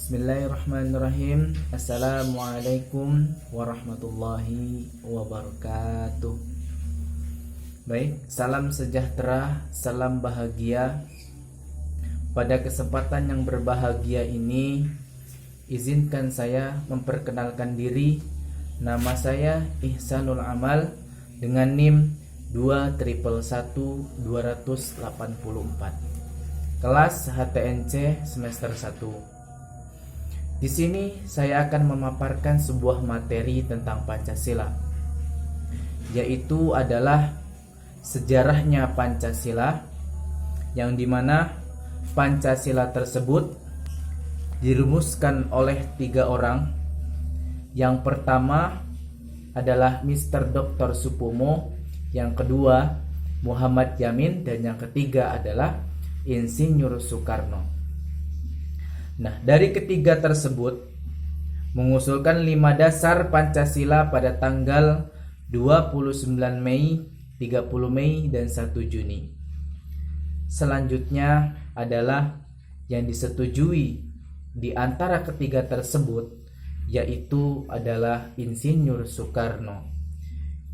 Bismillahirrahmanirrahim. Assalamualaikum warahmatullahi wabarakatuh. Baik, salam sejahtera, salam bahagia. Pada kesempatan yang berbahagia ini, izinkan saya memperkenalkan diri. Nama saya Ihsanul Amal dengan NIM 2111284. Kelas HTNC semester 1. Di sini saya akan memaparkan sebuah materi tentang Pancasila, yaitu adalah sejarahnya Pancasila, yang dimana Pancasila tersebut dirumuskan oleh 3 orang. Yang pertama adalah Mr. Dr. Supomo, yang kedua Muhammad Yamin, dan yang ketiga adalah Insinyur Soekarno. Nah, dari ketiga tersebut mengusulkan 5 dasar Pancasila pada tanggal 29 Mei, 30 Mei, dan 1 Juni. Selanjutnya adalah yang disetujui di antara ketiga tersebut, yaitu adalah Insinyur Soekarno,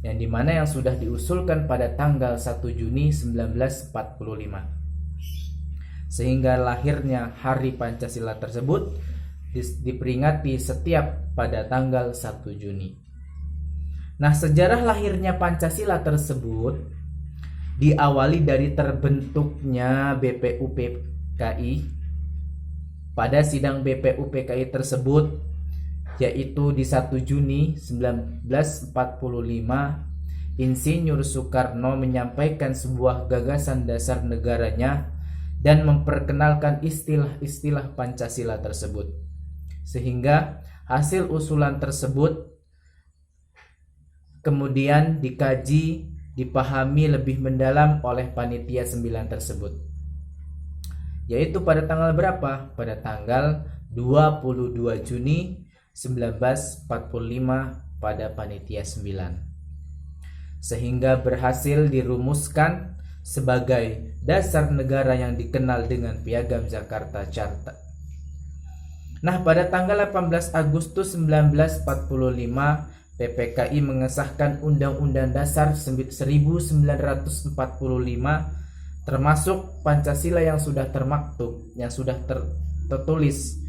yang dimana yang sudah diusulkan pada tanggal 1 Juni 1945. Sehingga lahirnya Hari Pancasila tersebut diperingati setiap pada tanggal 1 Juni. Nah, sejarah lahirnya Pancasila tersebut diawali dari terbentuknya BPUPKI. Pada sidang BPUPKI tersebut, yaitu di 1 Juni 1945, Insinyur Soekarno menyampaikan sebuah gagasan dasar negaranya dan memperkenalkan istilah-istilah Pancasila tersebut, sehingga hasil usulan tersebut kemudian dikaji, dipahami lebih mendalam oleh panitia 9 tersebut, yaitu pada tanggal berapa? Pada tanggal 22 Juni 1945 pada panitia 9, sehingga berhasil dirumuskan sebagai dasar negara yang dikenal dengan Piagam Jakarta Charter. Nah, pada tanggal 18 Agustus 1945, PPKI mengesahkan Undang-Undang Dasar 1945, termasuk Pancasila yang sudah termaktub, yang sudah tertulis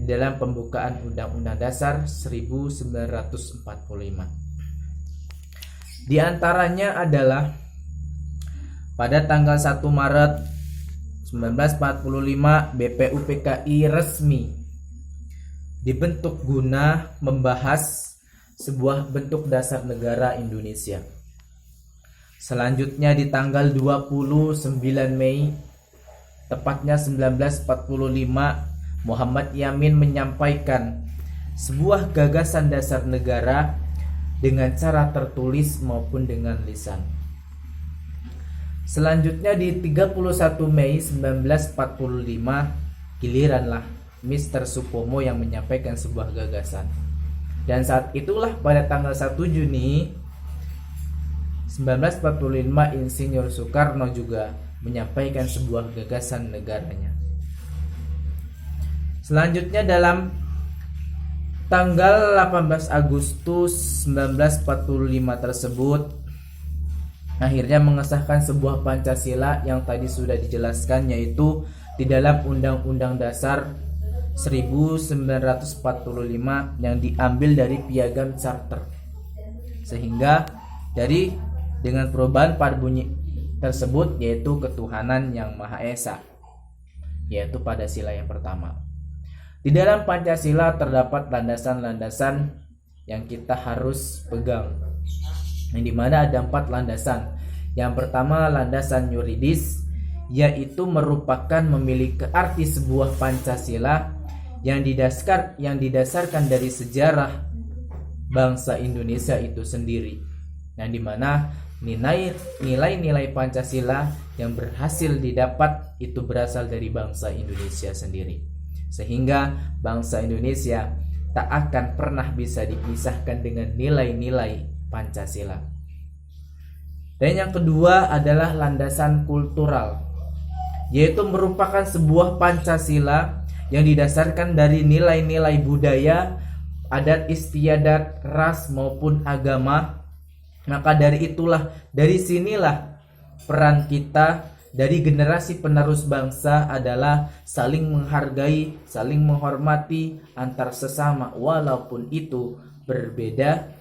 dalam pembukaan Undang-Undang Dasar 1945. Di antaranya adalah pada tanggal 1 Maret 1945, BPUPKI resmi dibentuk guna membahas sebuah bentuk dasar negara Indonesia. Selanjutnya di tanggal 29 Mei, tepatnya 1945, Muhammad Yamin menyampaikan sebuah gagasan dasar negara dengan cara tertulis maupun dengan lisan. Selanjutnya di 31 Mei 1945, giliranlah Mr. Supomo yang menyampaikan sebuah gagasan. Dan saat itulah pada tanggal 1 Juni 1945, Insinyur Soekarno juga menyampaikan sebuah gagasan negaranya. Selanjutnya dalam tanggal 18 Agustus 1945 tersebut, akhirnya mengesahkan sebuah Pancasila yang tadi sudah dijelaskan, yaitu di dalam Undang-Undang Dasar 1945 yang diambil dari Piagam Charter. Sehingga dengan perubahan pada bunyi tersebut, yaitu ketuhanan yang Maha Esa, yaitu pada sila yang pertama. Di dalam Pancasila terdapat landasan-landasan yang kita harus pegang, yang dimana ada 4 landasan. Yang pertama, landasan yuridis, yaitu merupakan memiliki arti sebuah Pancasila yang didasarkan dari sejarah bangsa Indonesia itu sendiri, yang dimana nilai-nilai Pancasila yang berhasil didapat itu berasal dari bangsa Indonesia sendiri, sehingga bangsa Indonesia tak akan pernah bisa dipisahkan dengan nilai-nilai Pancasila. Dan yang kedua adalah landasan kultural, yaitu merupakan sebuah Pancasila yang didasarkan dari nilai-nilai budaya, adat istiadat, ras maupun agama. Maka dari sinilah peran kita dari generasi penerus bangsa adalah saling menghargai, saling menghormati antar sesama walaupun itu berbeda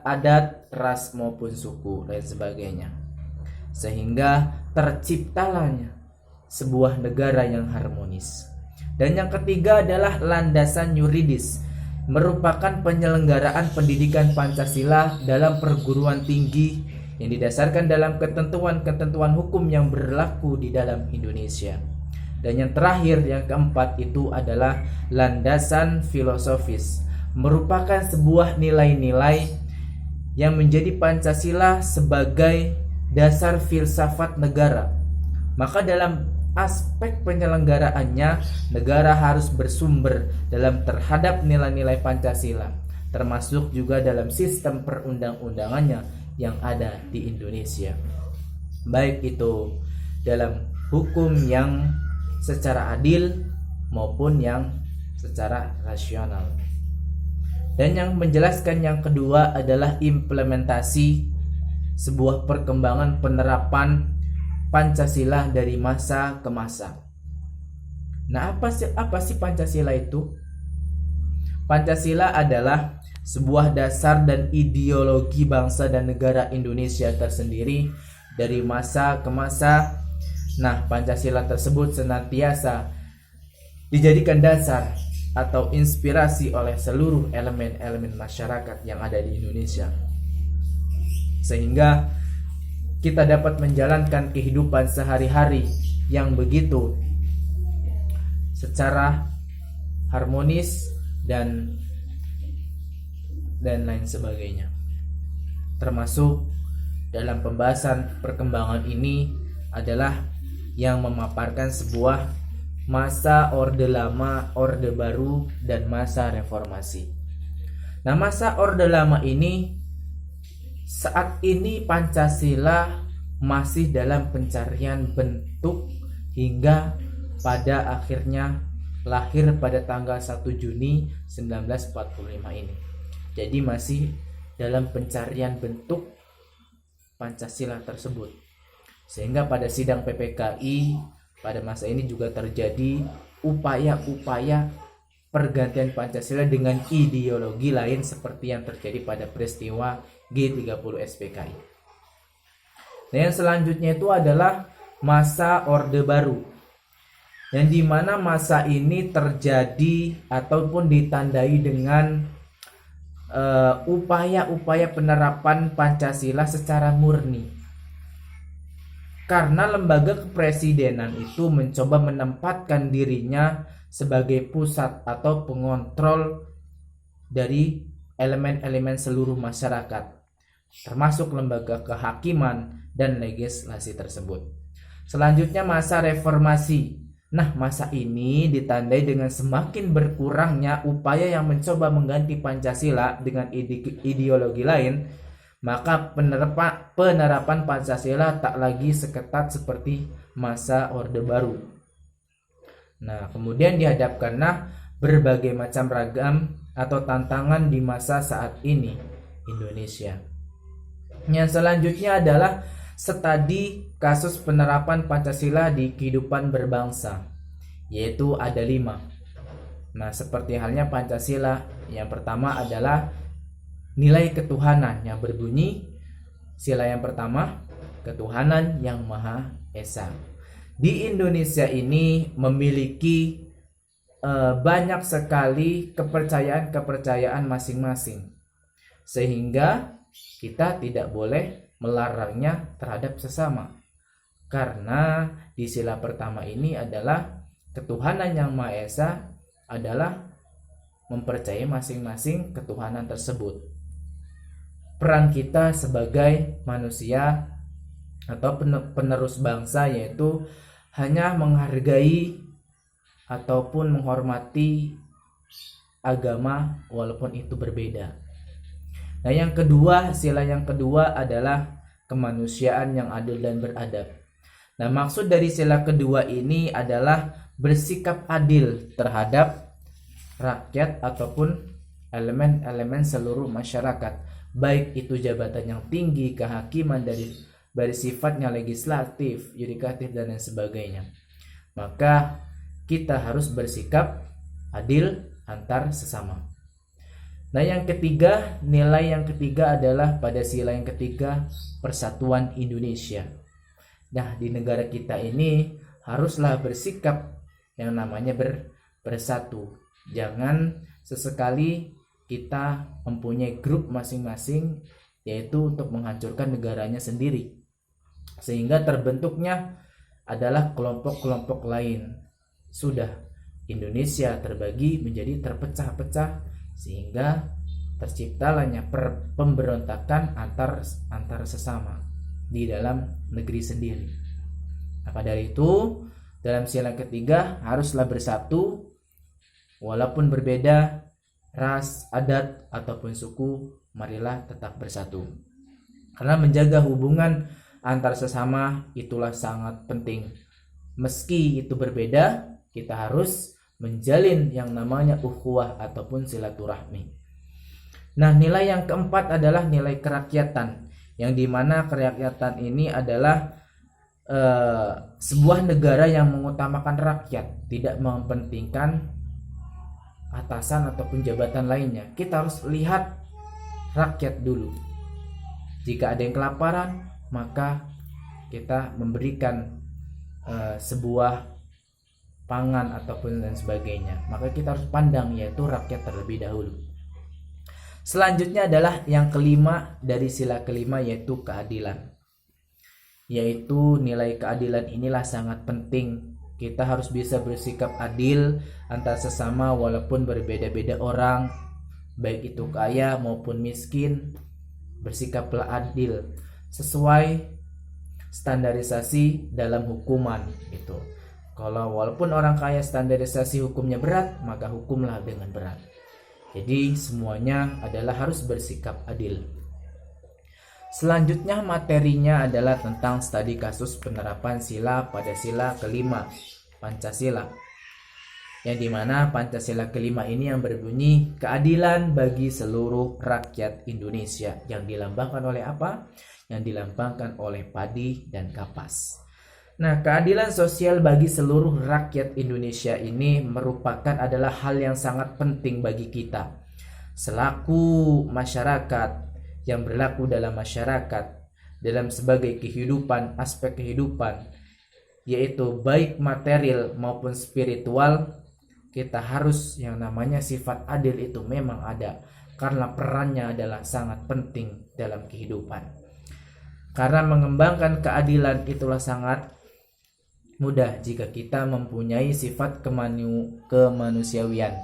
adat, ras maupun suku dan sebagainya. Sehingga terciptalah sebuah negara yang harmonis. Dan yang ketiga adalah landasan yuridis, merupakan penyelenggaraan pendidikan Pancasila dalam perguruan tinggi yang didasarkan dalam ketentuan-ketentuan hukum yang berlaku di dalam Indonesia. Dan yang terakhir, yang keempat itu adalah landasan filosofis, merupakan sebuah nilai-nilai yang menjadi Pancasila sebagai dasar filsafat negara. Maka dalam aspek penyelenggaraannya, negara harus bersumber terhadap nilai-nilai Pancasila, termasuk juga dalam sistem perundang-undangannya yang ada di Indonesia, baik itu dalam hukum yang secara adil maupun yang secara rasional. Dan yang menjelaskan yang kedua adalah implementasi sebuah perkembangan penerapan Pancasila dari masa ke masa. Nah, apa sih Pancasila itu? Pancasila adalah sebuah dasar dan ideologi bangsa dan negara Indonesia tersendiri dari masa ke masa. Nah, Pancasila tersebut senantiasa dijadikan dasar atau inspirasi oleh seluruh elemen-elemen masyarakat yang ada di Indonesia, sehingga kita dapat menjalankan kehidupan sehari-hari yang begitu secara harmonis dan lain sebagainya. Termasuk dalam pembahasan perkembangan ini adalah yang memaparkan sebuah masa Orde Lama, Orde Baru, dan masa reformasi. Nah, masa Orde Lama ini, saat ini Pancasila masih dalam pencarian bentuk hingga pada akhirnya lahir pada tanggal 1 Juni 1945 ini. Jadi masih dalam pencarian bentuk Pancasila tersebut. Sehingga pada sidang PPKI pada masa ini juga terjadi upaya-upaya pergantian Pancasila dengan ideologi lain seperti yang terjadi pada peristiwa G30 SPKI. Nah, yang selanjutnya itu adalah masa Orde Baru, yang dimana masa ini terjadi ataupun ditandai dengan upaya-upaya penerapan Pancasila secara murni. Karena lembaga kepresidenan itu mencoba menempatkan dirinya sebagai pusat atau pengontrol dari elemen-elemen seluruh masyarakat, termasuk lembaga kehakiman dan legislasi tersebut. Selanjutnya masa reformasi. Nah, masa ini ditandai dengan semakin berkurangnya upaya yang mencoba mengganti Pancasila dengan ideologi lain, maka penerapan Pancasila tak lagi seketat seperti masa Orde Baru. Nah, kemudian dihadapkanlah berbagai macam ragam atau tantangan di masa saat ini Indonesia. Yang selanjutnya adalah studi kasus penerapan Pancasila di kehidupan berbangsa, yaitu ada 5. Nah, seperti halnya Pancasila, yang pertama adalah nilai ketuhanan yang berbunyi, sila yang pertama, ketuhanan yang Maha Esa. Di Indonesia ini memiliki banyak sekali kepercayaan masing-masing, sehingga kita tidak boleh melarangnya terhadap sesama. Karena di sila pertama ini adalah ketuhanan yang Maha Esa adalah mempercayai masing-masing ketuhanan tersebut. Peran kita sebagai manusia atau penerus bangsa yaitu hanya menghargai ataupun menghormati agama walaupun itu berbeda. Nah, yang kedua, sila yang kedua adalah kemanusiaan yang adil dan beradab. Nah, maksud dari sila kedua ini adalah bersikap adil terhadap rakyat ataupun elemen-elemen seluruh masyarakat, baik itu jabatan yang tinggi, kehakiman dari sifatnya legislatif, yudikatif dan lain sebagainya. Maka kita harus bersikap adil antar sesama. Nah, yang ketiga, nilai yang ketiga adalah pada sila yang ketiga, persatuan Indonesia. Nah, di negara kita ini haruslah bersikap yang namanya bersatu. Jangan sesekali kita mempunyai grup masing-masing, yaitu untuk menghancurkan negaranya sendiri, sehingga terbentuknya adalah kelompok-kelompok lain. Sudah Indonesia terbagi menjadi terpecah-pecah, sehingga terciptalahnya pemberontakan antar sesama di dalam negeri sendiri. Maka dari itu, dalam sila ketiga haruslah bersatu, walaupun berbeda ras, adat ataupun suku, marilah tetap bersatu. Karena menjaga hubungan antar sesama itulah sangat penting. Meski itu berbeda, kita harus menjalin yang namanya ukhuwah ataupun silaturahmi. Nah, nilai yang keempat adalah nilai kerakyatan, yang dimana kerakyatan ini adalah sebuah negara yang mengutamakan rakyat, tidak mementingkan atasan ataupun jabatan lainnya. Kita harus lihat rakyat dulu. Jika ada yang kelaparan, maka kita memberikan sebuah pangan ataupun dan sebagainya. Maka kita harus pandang yaitu rakyat terlebih dahulu. Selanjutnya adalah yang kelima dari sila kelima, yaitu keadilan. Yaitu nilai keadilan inilah sangat penting. Kita harus bisa bersikap adil antar sesama walaupun berbeda-beda orang, baik itu kaya maupun miskin. Bersikaplah adil sesuai standarisasi dalam hukuman itu. Kalau walaupun orang kaya standarisasi hukumnya berat, maka hukumlah dengan berat. Jadi semuanya adalah harus bersikap adil. Selanjutnya materinya adalah tentang studi kasus penerapan sila pada sila kelima, Pancasila. Yang dimana Pancasila kelima ini yang berbunyi keadilan bagi seluruh rakyat Indonesia, yang dilambangkan oleh apa? Yang dilambangkan oleh padi dan kapas. Nah, keadilan sosial bagi seluruh rakyat Indonesia ini merupakan adalah hal yang sangat penting bagi kita selaku masyarakat, yang berlaku dalam masyarakat, dalam sebagai kehidupan, aspek kehidupan, yaitu baik material maupun spiritual. Kita harus yang namanya sifat adil itu memang ada, karena perannya adalah sangat penting dalam kehidupan. Karena mengembangkan keadilan itulah sangat mudah jika kita mempunyai sifat kemanusiawian.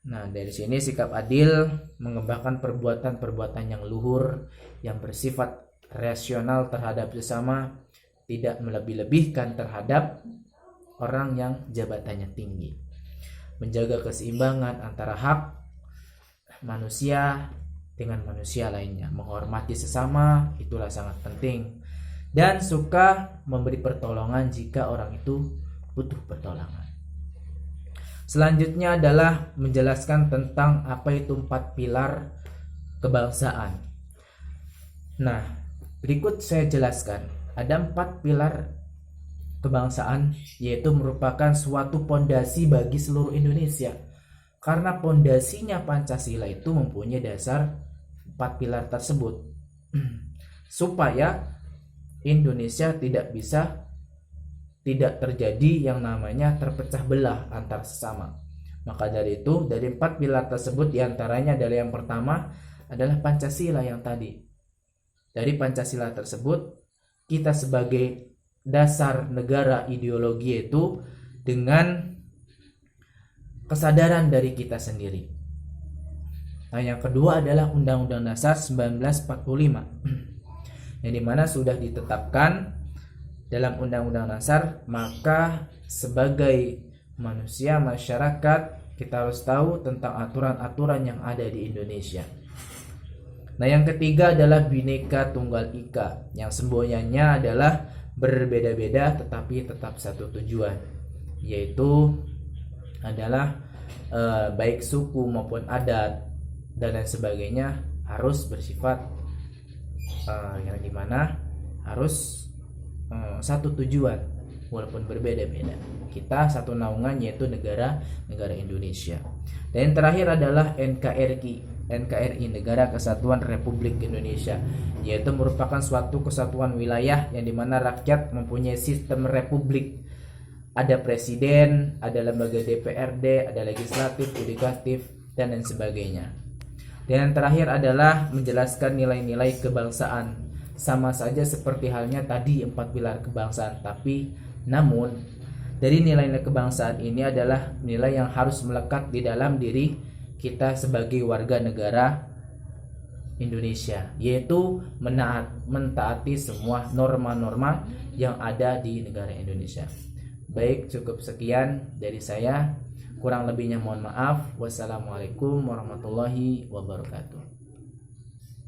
Nah, dari sini sikap adil mengembangkan perbuatan-perbuatan yang luhur, yang bersifat rasional terhadap sesama, tidak melebih-lebihkan terhadap orang yang jabatannya tinggi. Menjaga keseimbangan antara hak manusia dengan manusia lainnya. Menghormati sesama itulah sangat penting. Dan suka memberi pertolongan jika orang itu butuh pertolongan. Selanjutnya adalah menjelaskan tentang apa itu 4 pilar kebangsaan. Nah, berikut saya jelaskan. Ada 4 pilar kebangsaan, yaitu merupakan suatu pondasi bagi seluruh Indonesia. Karena pondasinya Pancasila itu mempunyai dasar 4 pilar tersebut. Supaya Indonesia tidak terjadi yang namanya terpecah belah antar sesama. Maka dari itu, dari 4 pilar tersebut diantaranya dari yang pertama adalah Pancasila yang tadi. Dari Pancasila tersebut, kita sebagai dasar negara ideologi itu dengan kesadaran dari kita sendiri. Nah, yang kedua adalah Undang-Undang Dasar 1945, yang dimana sudah ditetapkan dalam Undang-Undang Dasar. Maka sebagai manusia, masyarakat, kita harus tahu tentang aturan-aturan yang ada di Indonesia. Nah, yang ketiga adalah Bhinneka Tunggal Ika, yang semboyannya adalah berbeda-beda tetapi tetap satu tujuan, yaitu adalah baik suku maupun adat dan lain sebagainya harus bersifat yang dimana harus satu tujuan walaupun berbeda-beda. Kita satu naungan, yaitu negara Indonesia. Dan yang terakhir adalah NKRI, Negara Kesatuan Republik Indonesia, yaitu merupakan suatu kesatuan wilayah yang dimana rakyat mempunyai sistem republik. Ada presiden, ada lembaga DPRD, ada legislatif, yudikatif, dan lain sebagainya. Dan yang terakhir adalah menjelaskan nilai-nilai kebangsaan. Sama saja seperti halnya tadi 4 pilar kebangsaan, tapi namun dari nilai-nilai kebangsaan ini adalah nilai yang harus melekat di dalam diri kita sebagai warga negara Indonesia, yaitu mentaati semua norma-norma yang ada di negara Indonesia. Baik, cukup sekian dari saya. Kurang lebihnya mohon maaf. Wassalamualaikum warahmatullahi wabarakatuh.